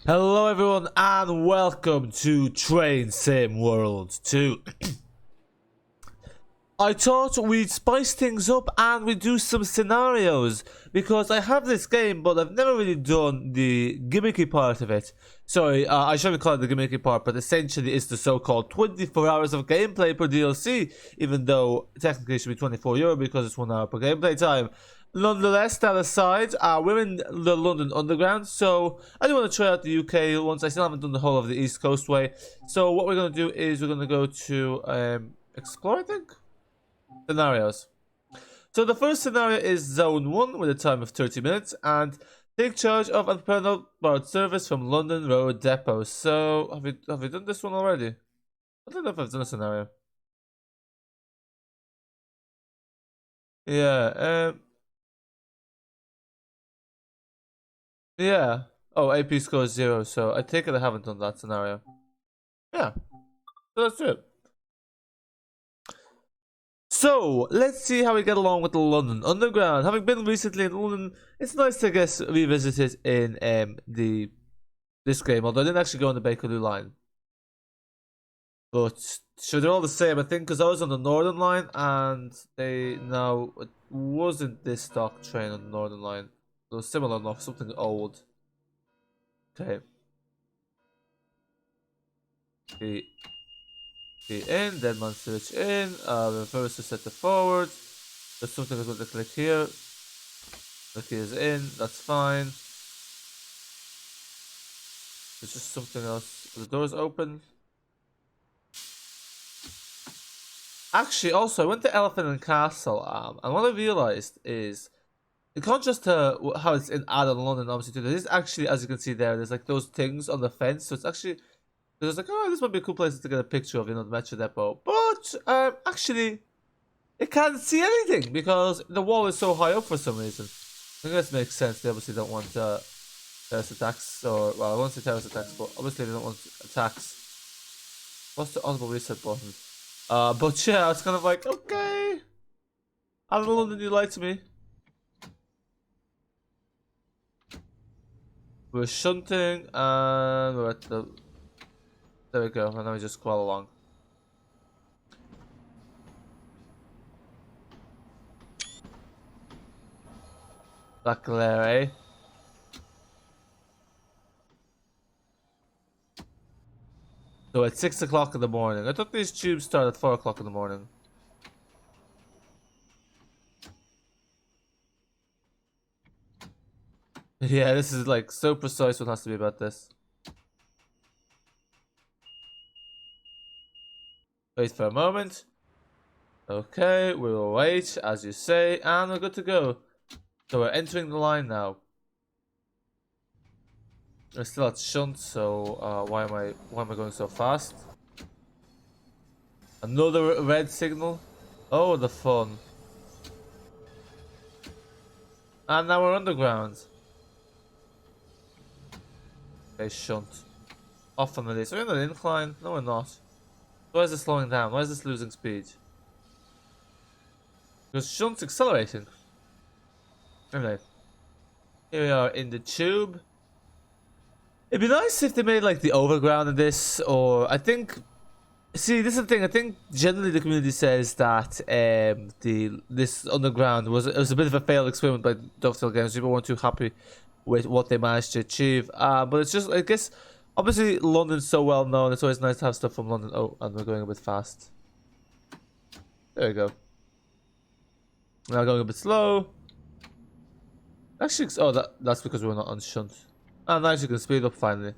Hello everyone and welcome to Train Sim World 2. I thought we'd spice things up and we'd do some scenarios because I have this game but I've never really done the gimmicky part of it. Sorry, I shouldn't call it the gimmicky part, but essentially it's the so-called 24 hours of gameplay per DLC, even though technically it should be €24 because it's 1 hour per gameplay time. Nonetheless, that aside, we're in the London Underground, so I do want to try out the UK once. I still haven't done the whole of the East Coast way. So what we're going to do is we're going to go to Explore, I think? Scenarios. So the first scenario is Zone 1 with a time of 30 minutes and take charge of unparalleled borrowed service from London Road Depot. So have we done this one already? I don't know if I've done a scenario. Yeah, yeah. Oh, AP score is 0, so I take it I haven't done that scenario. Yeah, so let's do it. So, let's see how we get along with the London Underground. Having been recently in London, it's nice to, I guess, revisit it in this game, although I didn't actually go on the Bakerloo line. But, sure, they're all the same, I think, because I was on the Northern line, and it wasn't this stock train on the Northern line. It was similar enough, something old. Okay. The in, then man switch in, reverse to set the forward. There's something I'm going to click here. The key is in, that's fine. There's just something else. The door's open. Actually, also, I went to Elephant and Castle, and what I realized is, in contrast to how it's in Adam London, obviously, too, there is actually, as you can see there, there's like those things on the fence, so it's actually, there's like, oh, this might be a cool place to get a picture of, the Metro Depot. But, actually, it can't see anything because the wall is so high up for some reason. I think this makes sense. They obviously don't want terrorist attacks, or, well, I won't say terrorist attacks, but obviously they don't want attacks. What's the audible reset button? But yeah, I was kind of like, okay. Out of London, you lied to me. We're shunting, and we're at the... There we go, and now we just crawl along. That glare, eh? So at 6 o'clock in the morning. I thought these tubes start at 4 o'clock in the morning. Yeah, this is like so precise what has to be about this. Wait for a moment. Okay, we will wait, as you say, and we're good to go. So we're entering the line now. We're still at shunt, so why am I going so fast? Another red signal. Oh, the fun. And now we're underground. Okay, shunt. Off on the list. We're in an incline. No, we're not. Why is this slowing down? Why is this losing speed? Because shunt's accelerating. Anyway. Here we are in the tube. It'd be nice if they made like the overground in this, or I think. See, this is the thing. I think generally the community says that this underground was a bit of a failed experiment by Dovetail Games. People weren't too happy with what they managed to achieve. But it's just, I guess, obviously London's so well known. It's always nice to have stuff from London. Oh, and we're going a bit fast. There we go. Now going a bit slow. Actually, oh, that's because we're not on shunt. And now you can speed up finally.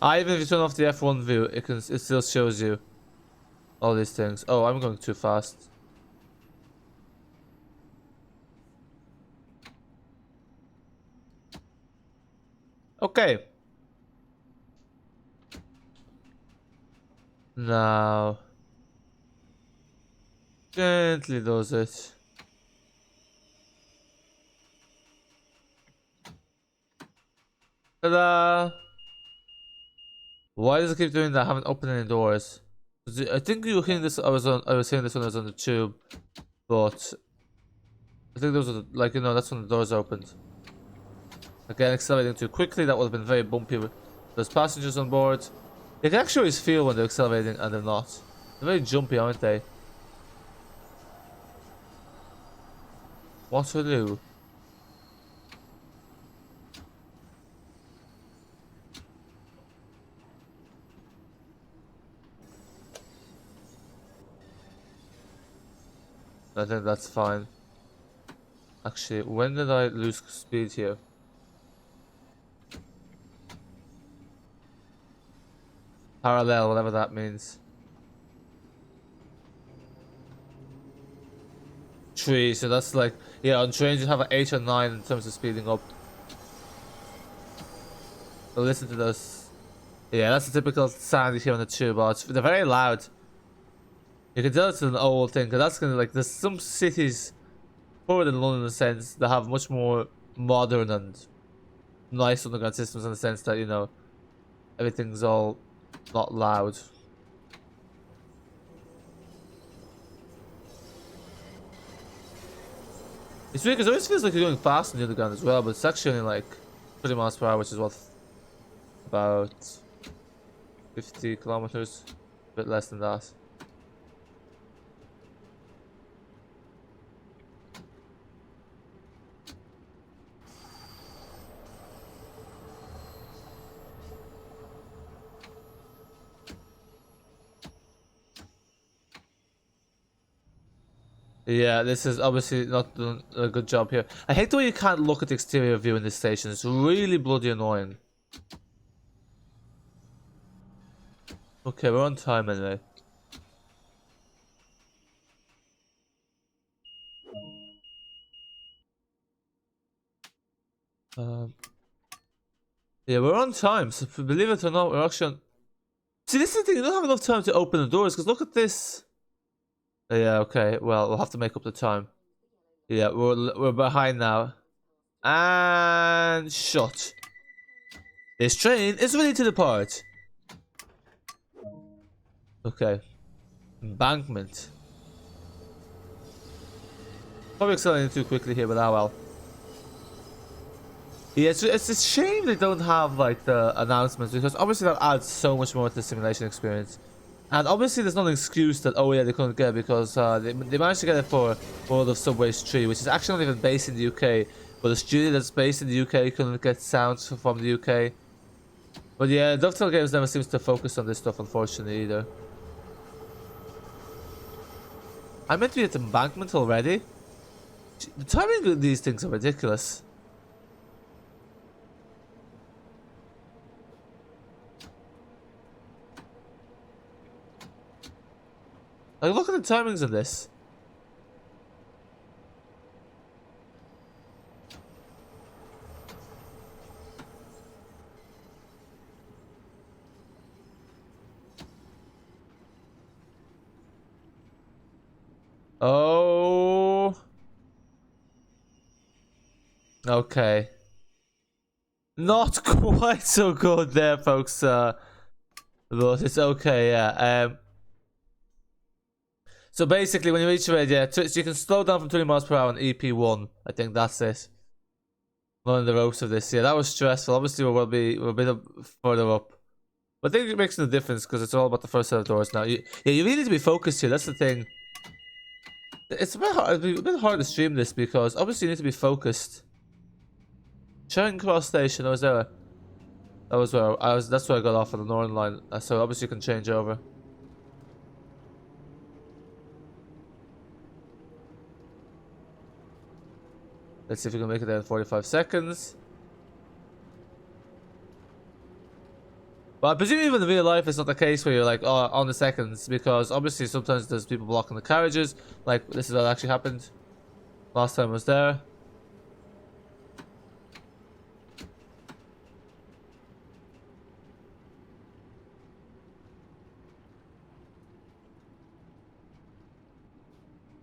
Even if you turn off the F1 view, it still shows you all these things. Oh, I'm going too fast. Okay. Now, gently does it. Ta-da! Why does it keep doing that? I haven't opened any doors. I think you were hearing this. I was hearing this when I was on the tube, but I think those are like, you know, that's when the doors opened. Again, accelerating too quickly. That would have been very bumpy with those passengers on board. You can actually always feel when they're accelerating and they're not. They're very jumpy, aren't they? Waterloo. I think that's fine. Actually, when did I lose speed here? Parallel, whatever that means. 3, so that's like, yeah, on trains you have an 8 or 9 in terms of speeding up. So listen to this. Yeah, that's a typical sound you hear on the tube. They're very loud. You can tell it's an old thing, because that's kind of like, there's some cities, forward than London in a sense, that have much more modern and nice underground systems in the sense that, you know, everything's all not loud. It's weird because it always feels like you're going fast on the underground as well, but it's actually only like 30 miles per hour, which is what, about 50 kilometers, a bit less than that. Yeah, this is obviously not doing a good job here. I hate the way you can't look at the exterior view in this station. It's really bloody annoying. Okay, we're on time anyway. Yeah, we're on time, so believe it or not, we're actually on... See, this is the thing, you don't have enough time to open the doors, because look at this. Yeah, okay, well, we'll have to make up the time. Yeah, we're behind now. And shut. This train is ready to depart. Okay. Embankment. Probably accelerating too quickly here, but ah well. Yeah, it's a shame they don't have like the announcements, because obviously that adds so much more to the simulation experience. And obviously there's no excuse that, oh yeah, they couldn't get it, because they managed to get it for World of Subways 3, which is actually not even based in the UK. But a studio that's based in the UK couldn't get sounds from the UK. But yeah, Dovetail Games never seems to focus on this stuff, unfortunately, either. I meant to be at Embankment already? The timing of these things are ridiculous. Like, look at the timings of this. Oh. Okay. Not quite so good there, folks. But it's okay, yeah. So basically, when you reach red, yeah, so you can slow down from 20 miles per hour on EP1. I think that's it. Learning the ropes of this. Yeah, that was stressful. Obviously, we're a bit further up. But I think it makes no difference because it's all about the first set of doors now. Yeah, you really need to be focused here. That's the thing. It's a bit hard to stream this because obviously you need to be focused. Charing Cross Station. That was there. That was where I was. That's where I got off on the Northern Line. So obviously you can change over. Let's see if we can make it there in 45 seconds. But I presume even in real life it's not the case where you're like, oh, on the seconds, because obviously sometimes there's people blocking the carriages. Like, this is what actually happened. Last time I was there.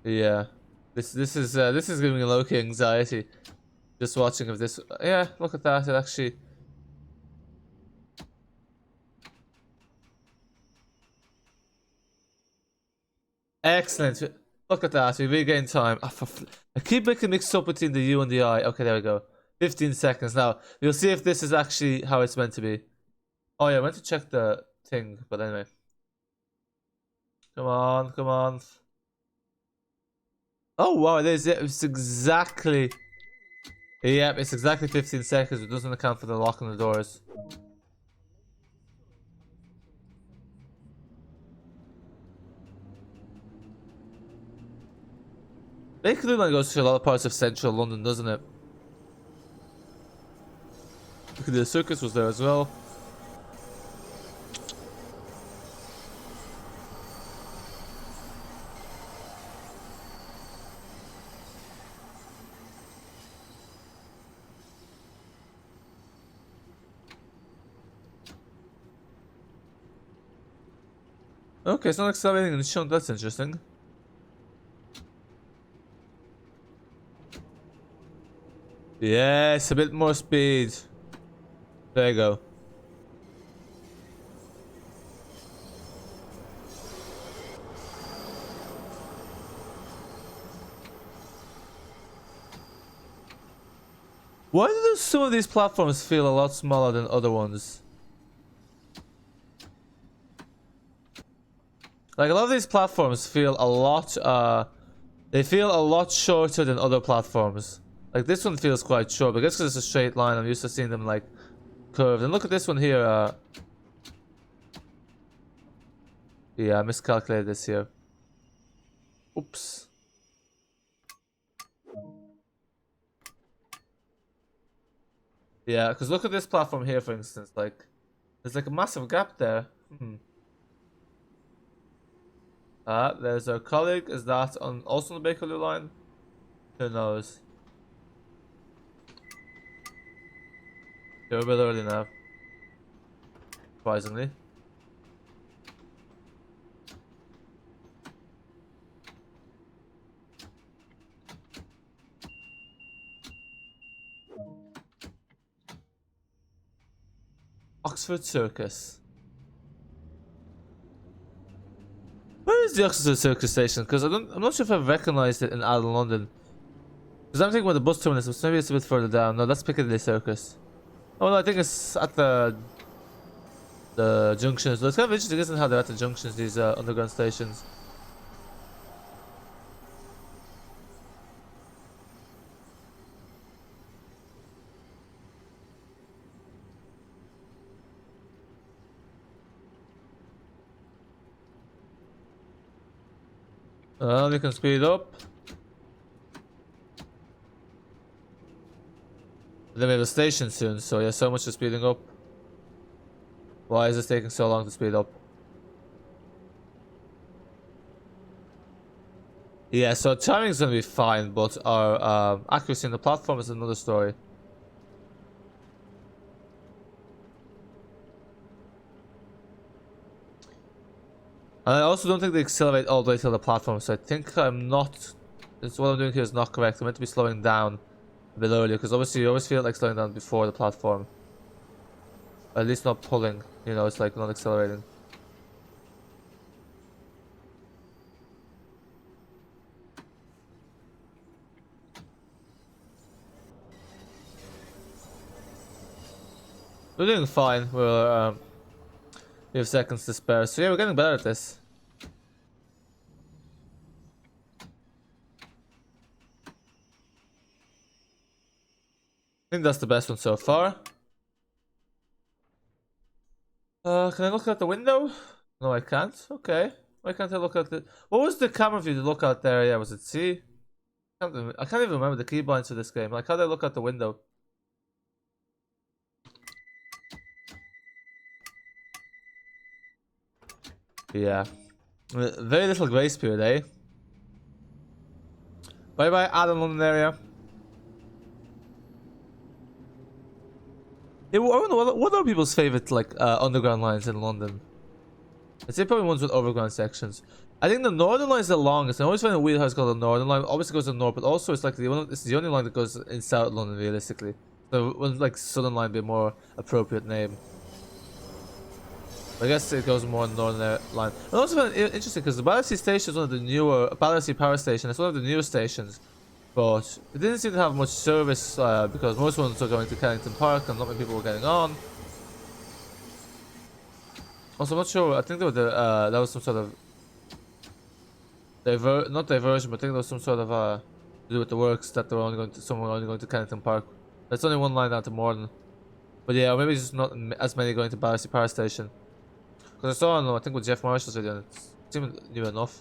Yeah. This is giving me low-key anxiety. Just watching of this. Yeah, look at that. It actually... Excellent. Look at that. We regain time. I keep making mixed up between the U and the I. Okay, there we go. 15 seconds. Now, we'll see if this is actually how it's meant to be. Oh, yeah, I went to check the thing, but anyway. Come on, come on. Oh, wow, it is. It's exactly... Yep, it's exactly 15 seconds. It doesn't account for the lock on the doors. Bakerloo line goes through a lot of parts of central London, doesn't it? Look at the circus was there as well. Okay, it's not accelerating in the chunk. That's interesting. Yes, a bit more speed. There you go. Why do some of these platforms feel a lot smaller than other ones? Like, a lot of these platforms feel a lot, they feel a lot shorter than other platforms. Like, this one feels quite short, but I guess because it's a straight line, I'm used to seeing them, like, curved. And look at this one here, yeah, I miscalculated this here. Oops. Yeah, because look at this platform here, for instance, like, there's like a massive gap there. There's our colleague. Is that also on the Bakerloo line? Who knows? They're a bit early now. Surprisingly. Oxford Circus. Where is the Oxford Circus station? Because I'm not sure if I've recognized it in out of London. Because I'm thinking about the bus terminus, but maybe it's a bit further down. No, that's Piccadilly Circus. Oh no, I think it's at the junctions. It's kind of interesting, isn't it, how they're at the junctions, these underground stations. We can speed up. Then we have a station soon, so yeah, so much for speeding up. Why is this taking so long to speed up? Yeah, so timing's gonna be fine, but our accuracy in the platform is another story. And I also don't think they accelerate all the way to the platform, so I think I'm not... What I'm doing here is not correct. I'm meant to be slowing down a bit earlier, because obviously you always feel like slowing down before the platform. Or at least not pulling, you know, it's like not accelerating. We're doing fine. We have seconds to spare, so yeah, we're getting better at this. I think that's the best one so far. Can I look out the window? No, I can't. Okay. Why can't I look out the... What was the camera view to look out there? Yeah, was it C? I can't even remember the keybinds for this game. Like, how do I look out the window? Yeah. Very little grace period, eh? Bye bye, Adam London area. Yeah, I wonder what are people's favorite like underground lines in London? I'd say probably ones with overground sections. I think the northern line is the longest. I always find it weird how it's called the northern line. Obviously it goes to the north, but also it's like it's the only line that goes in South London realistically. So wouldn't like southern line be a more appropriate name? But I guess it goes more northern line. And also interesting because the Battersea Station is one of the newer Battersea Power Station. It's one of the newer stations, but it didn't seem to have much service because most ones were going to Kennington Park and not many people were getting on. Also, I'm not sure. I think that was some sort of not diversion, but I think there was some sort of to do with the works that they were only going to some were only going to Kennington Park. There's only one line down to Morden, but yeah, or maybe just not as many going to Battersea Power Station. Because I saw, I think with Jeff Marshall's video, and it seemed new enough.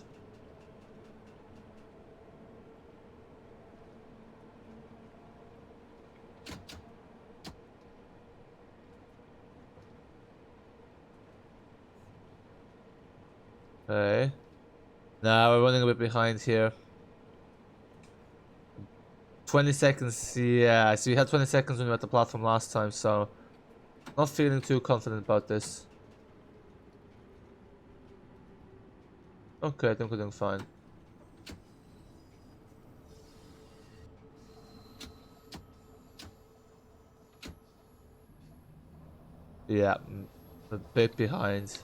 Okay. Now we're running a bit behind here. 20 seconds, yeah, so we had 20 seconds when we were at the platform last time, so not feeling too confident about this. Okay, I think we're doing fine. Yeah, a bit behind.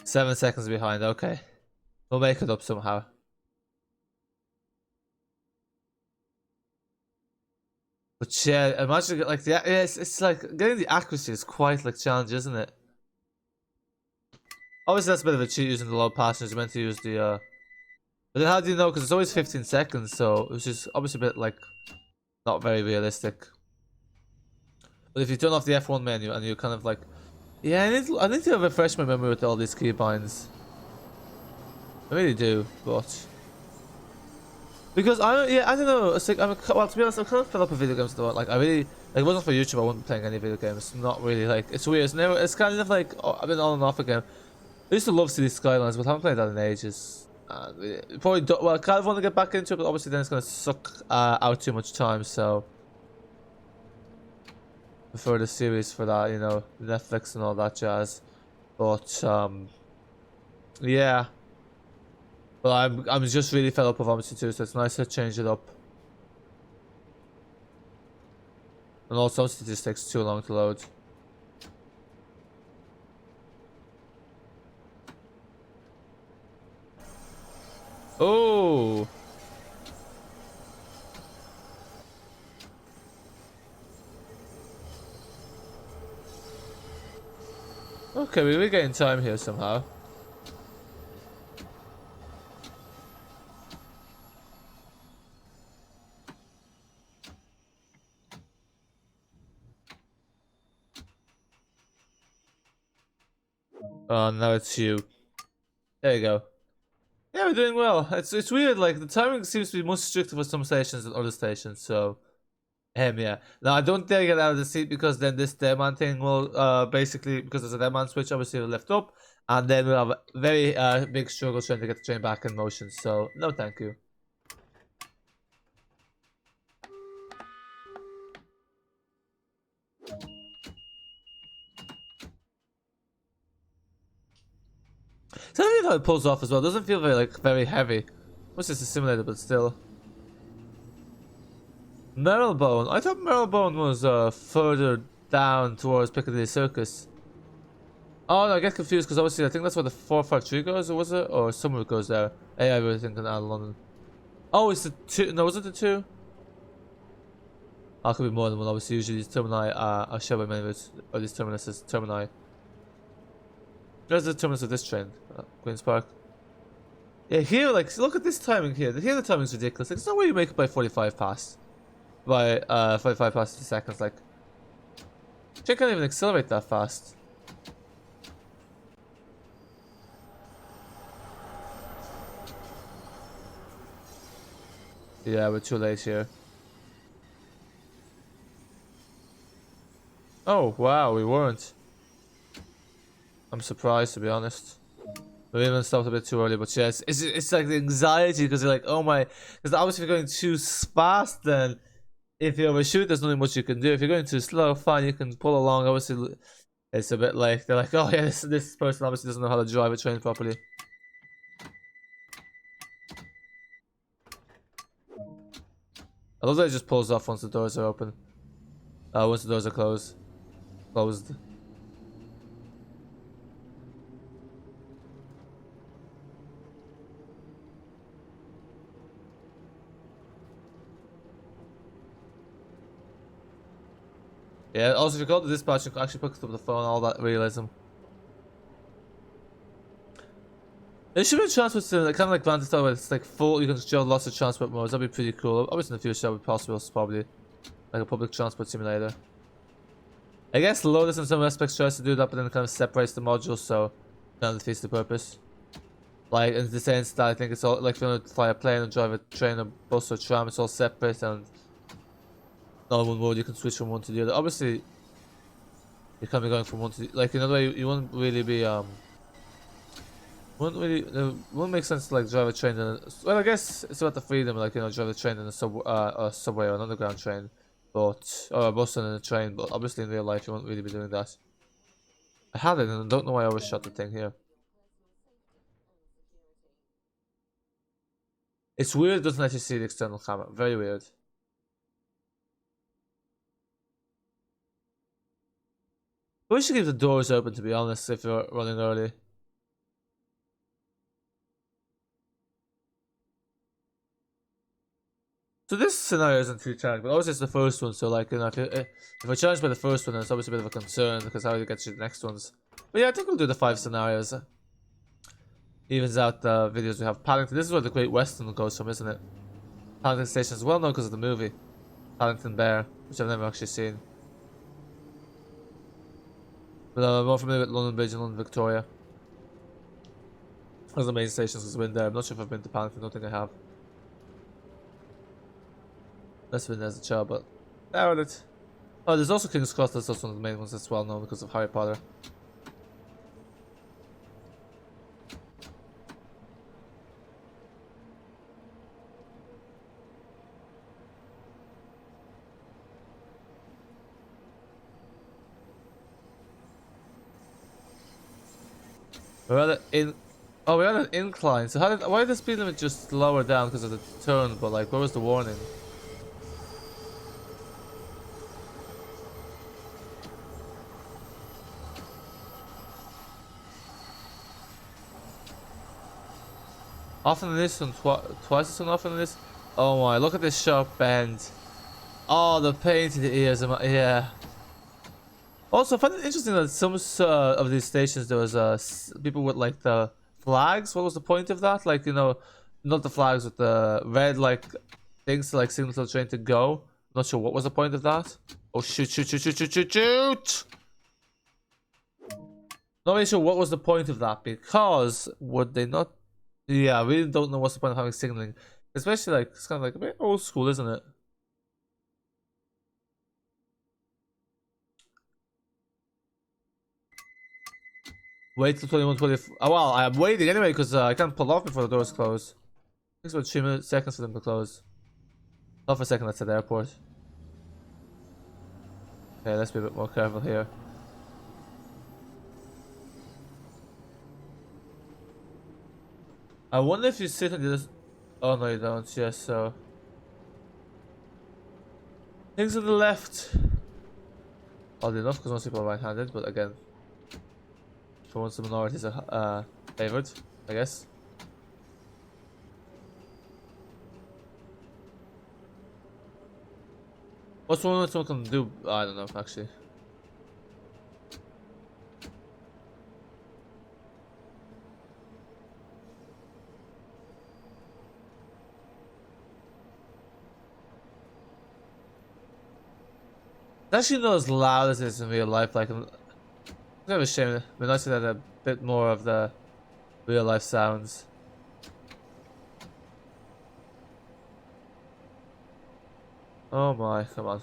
Seven seconds behind, okay. We'll make it up somehow. But yeah, imagine like it's like getting the accuracy is quite like challenging, isn't it? Obviously that's a bit of a cheat using the low passengers. You're meant to use the but then how do you know? Because it's always 15 seconds, so it's just obviously a bit like not very realistic. But if you turn off the F1 menu and you kind of like, yeah, I need to refresh my memory with all these keybinds. I really do, but because I don't know. It's like well, to be honest, I'm kind of fed up with video games at the moment. Like I really like, it wasn't for YouTube, I wouldn't be playing any video games. Not really, like it's weird. It's kind of like I've been on and off again. I used to love City Skylines, but I haven't played that in ages. Probably well, I kind of want to get back into it, but obviously then it's gonna suck out too much time. So prefer the series for that, you know, Netflix and all that jazz. But yeah. But I'm just really fed up with Odyssey 2, so it's nice to change it up. And also it just takes too long to load. Oh. Okay, we're getting time here somehow. Oh, now it's you. There you go. Yeah, we're doing well. It's weird, like the timing seems to be much stricter for some stations than other stations, so yeah. Now I don't dare get out of the seat because then this deadman thing will basically, because there's a deadman switch obviously left up, and then we'll have a very big struggle trying to get the train back in motion, so no thank you. So I don't know how it pulls off as well. It doesn't feel very heavy. It's just a simulator, but still. Marylebone. I thought Marylebone was further down towards Piccadilly Circus. Oh no, I get confused because obviously I think that's where the 453 goes, or was it? Or somewhere it goes there. Hey, I really thinking out of London. Oh, it's the 2. No, was it the 2? Oh, it could be more than one. Obviously, usually these termini are shared by many routes, or these terminuses, termini. There's the terminus of this train, Queen's Park. Yeah, here, like, look at this timing here. Here the timing's ridiculous. Like, there's no way you make it by 45 past. By 45 past 50 seconds, like. Train can't even accelerate that fast. Yeah, we're too late here. Oh, wow, we weren't. I'm surprised, to be honest. We even stopped a bit too early, but yeah, it's like the anxiety because you're like, oh my, because obviously if you're going too fast, then if you overshoot, there's nothing much you can do. If you're going too slow, fine, you can pull along. Obviously, it's a bit like they're like, oh yeah, this person obviously doesn't know how to drive a train properly. I love that it just pulls off once the doors are open. Once the doors are closed. Yeah, also if you call the dispatch, you can actually pick up the phone, all that realism. There should be a transport sim, kind of like Grand Theft Auto, it's like full, you can show lots of transport modes, that'd be pretty cool. Obviously in the future that would be possible, probably. Like a public transport simulator. I guess Lotus in some aspects tries to do that, but then it kind of separates the modules, so kind of defeats the purpose. Like in the sense that I think it's all, like if you want to fly a plane and drive a train or bus or tram, it's all separate and not one mode, you can switch from one to the other. Obviously, you can't be going from one to the, like another way, you wouldn't really be wouldn't really it wouldn't make sense to like drive a train in a, well I guess it's about the freedom, like, you know, drive a train in a subway or an underground train, but or a bus and a train, but obviously in real life you won't really be doing that. I had it and I don't know why I overshot the thing here. It's weird it doesn't let you see the external camera. Very weird. I wish you keep the doors open, to be honest, if you're running early. So this scenario isn't too challenging, but obviously it's the first one, so like, you know, if I challenge by the first one, then it's obviously a bit of a concern, because how do you get to the next ones? But yeah, I think we'll do the 5 scenarios. Evens out the videos we have. Paddington, this is where the Great Western goes from, isn't it? Paddington Station is well known because of the movie. Paddington Bear, which I've never actually seen. But I'm more familiar with London Bridge and London Victoria. As the main stations has been there. I'm not sure if I've been to Paddington, I don't think I have. That's been there as a child, but doubt it. Oh, there's also King's Cross, that's also one of the main ones that's well known because of Harry Potter. We're at we're at an incline. So why did the speed limit just lower down because of the turn? But like, where was the warning? Often than this one, twice as often than this. Oh my! Look at this sharp bend. Oh, the pain to the ears. Yeah. Also, I find it interesting that some of these stations there was people with like the flags. What was the point of that? Like, you know, not the flags with the red like things to like signal to the train to go. Not sure what was the point of that. Oh shoot! Shoot! Shoot! Shoot! Shoot! Shoot! Shoot! Not really sure what was the point of that, because would they not? Yeah, I really don't know what's the point of having signaling, especially like it's kind of like a bit old school, isn't it? Wait till 21:20. Oh, well, I'm waiting anyway because I can't pull off before the doors close. Takes about 2 seconds for them to close. Not for a second, that's at the airport. Okay, let's be a bit more careful here. I wonder if you sit on this. Oh no, you don't. Yes, so things on the left. Oddly enough, because most people are right-handed, but again, for once the minorities are favored, I guess. What's one that someone can do? I don't know, actually. It's actually not as loud as it is in real life. Like, it's kind of a shame. It'd be nice to have a bit more of the real life sounds. Oh my, come on.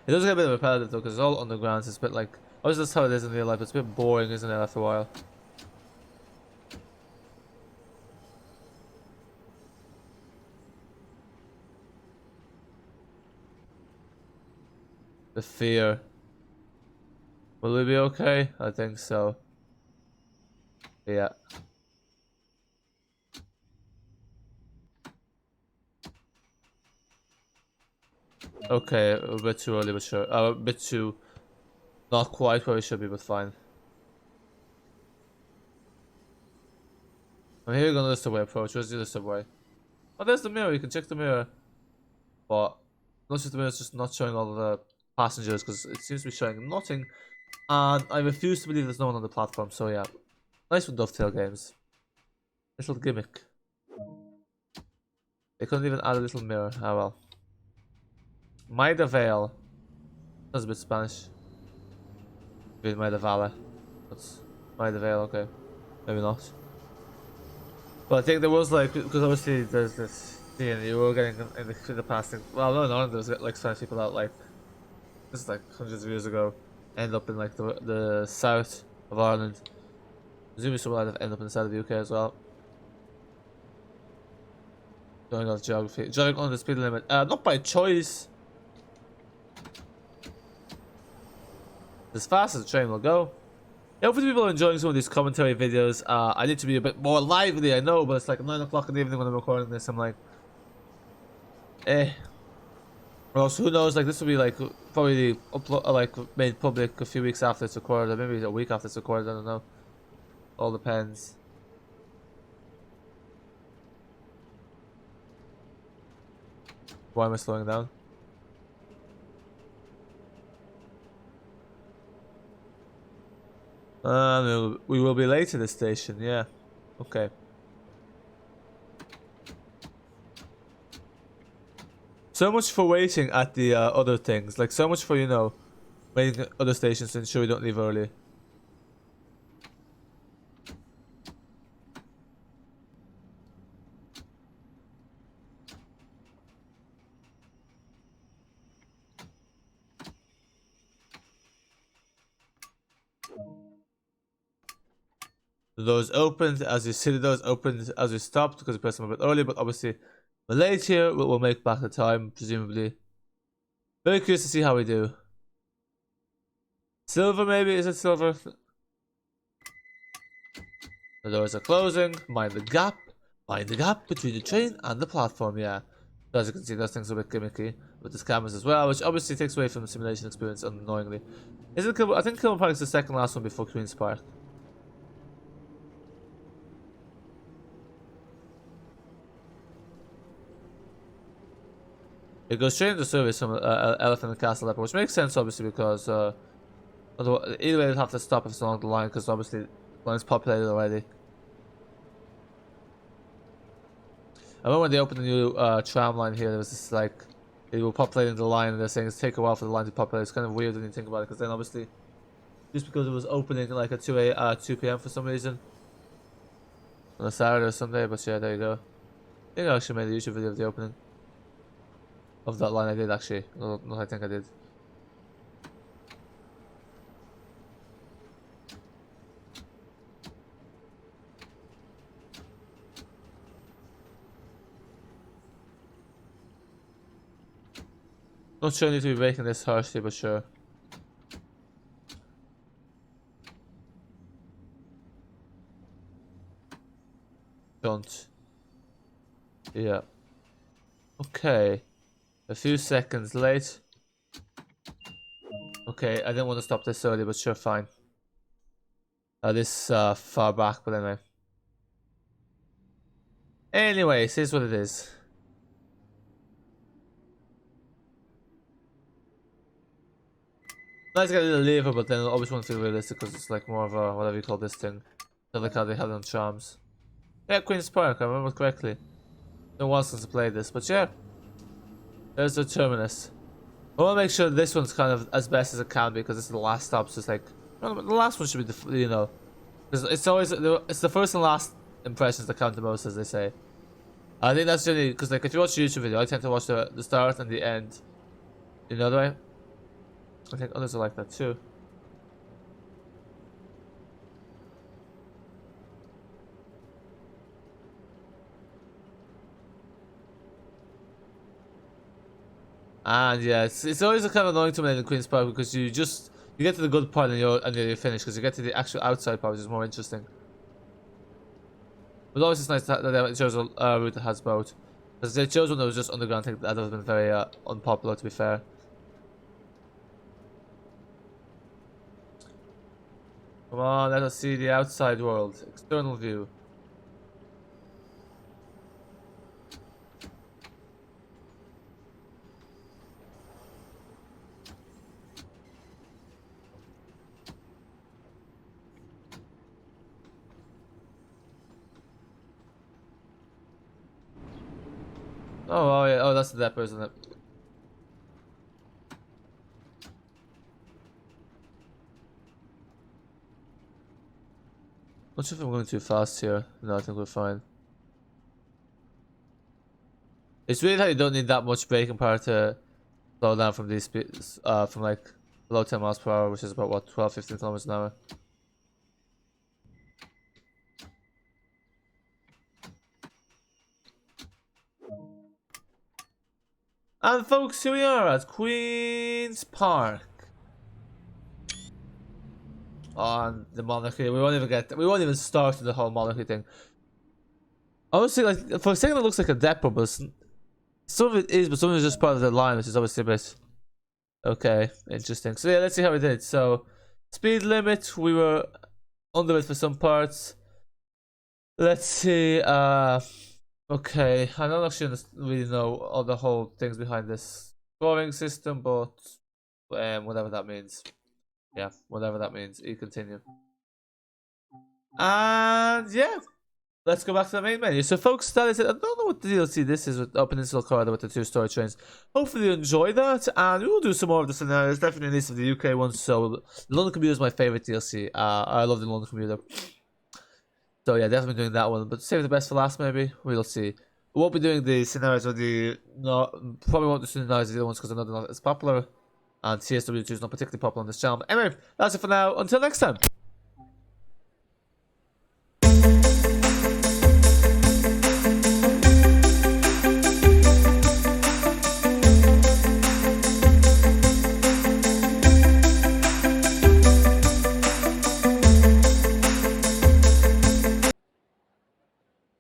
It does get a bit repetitive though, because it's all underground. So it's a bit like, obviously that's how it is in real life. It's a bit boring, isn't it, after a while? The fear. Will we be okay? I think so. Yeah. Okay, a bit too early, but sure. A bit too... Not quite where we should be, but fine. And here we're gonna do the subway approach. Let's do the subway. Oh, there's the mirror. You can check the mirror. But notice the mirror is just not showing all the passengers because it seems to be showing nothing. And I refuse to believe there's no one on the platform. So yeah, nice with Dovetail games. Little gimmick. They couldn't even add a little mirror. Ah well. Maida Vale. That's a bit Spanish. Maybe Maida Vale. That's Maida Vale. Okay, maybe not. But I think there was like, because obviously there's this thing you were getting in the past thing. Well, no, there's like Spanish people out like this is like hundreds of years ago, end up in like the south of Ireland. Presumably some might end up in the south of the UK as well. Going off geography, driving on the speed limit, not by choice. As fast as the train will go. Yeah, hopefully people are enjoying some of these commentary videos. I need to be a bit more lively, I know, but it's like 9 o'clock in the evening when I'm recording this. I'm like, or else who knows? Like this will be like probably like made public a few weeks after it's recorded, or maybe a week after it's recorded. I don't know. All depends. Why am I slowing down? We will be late to the station, yeah. Okay. So much for waiting at the other things. Like, so much for, you know, waiting at other stations to ensure we don't leave early. The doors opened. As you see, the doors opened as we stopped because we pressed them a bit early, but obviously we're late here. We'll make back the time, presumably. Very curious to see how we do. Silver, maybe? Is it silver? The doors are closing. Mind the gap. Mind the gap between the train and the platform, yeah. So as you can see, those things are a bit gimmicky with the cameras as well, which obviously takes away from the simulation experience unknowingly. Is it? I think Kilburn Park is the second last one before Queen's Park. It goes straight into service from Elephant and Castle Leopard, which makes sense obviously because either way they'd have to stop if it's along the line because obviously the line's populated already. I remember when they opened the new tram line here, there was this like they were populating the line and they're saying it's take a while for the line to populate. It's kind of weird when you think about it because then obviously just because it was opening like at 2 p.m. for some reason on a Saturday or Sunday, but yeah, there you go. I think I actually made a YouTube video of the opening of that line. I did actually. No, I think I did. Not sure I need to be making this harshly, but sure. Don't. Yeah. Okay. A few seconds late. Okay, I didn't want to stop this early, but sure, fine. This far back, but anyway. Anyways, here's what it is. Nice to get a little lever, but then I always want to feel realistic because it's like more of a whatever you call this thing. I like how they have it on charms. Yeah, Queen's Park, I remember correctly. No one wants to play this, but yeah. There's the terminus. I want to make sure this one's kind of as best as it can be because this is the last stop. So it's like the last one should be the you know, because it's always it's the first and last impressions that count the most, as they say. I think that's generally because like if you watch a YouTube video, I tend to watch the start and the end. You know the way. I think others are like that too. And yeah, it's always a kind of annoying to me in Queen's Park because you get to the good part and you're finished because you get to the actual outside part, which is more interesting. But always it's nice that it shows a route that has both. Because they chose one that was just underground. I think that would have been very unpopular, to be fair. Come on, let us see the outside world. External view. Oh, yeah. Oh, that's the depot, isn't it? Not sure if I'm going too fast here. No, I think we're fine. It's weird how you don't need that much braking power to slow down from these speeds, from like below 10 miles per hour, which is about what, 12, 15 kilometers an hour. And folks, here we are at Queen's Park. On the monarchy, we won't even start with the whole monarchy thing. Honestly, like for a second, it looks like a depot, but some of it is, but some of it is just part of the line, which is obviously a bit okay, interesting. So yeah, let's see how we did. So speed limit, we were under it for some parts. Let's see. Okay, I don't actually really know all the whole things behind this scoring system, but whatever that means. Yeah, whatever that means. You continue. And yeah, let's go back to the main menu. So folks, that is it. I don't know what the DLC this is with Peninsula Corridor with the 2-story trains. Hopefully you enjoy that, and we will do some more of the scenarios, definitely at least of the UK ones. So the London Commuter is my favorite DLC. I love the London Commuter. So yeah, definitely doing that one, but save the best for last maybe. We'll see. We won't be doing the scenarios or probably won't do scenarios of the other ones because I know they're not as popular. And CSW2 is not particularly popular on this channel. But anyway, that's it for now. Until next time.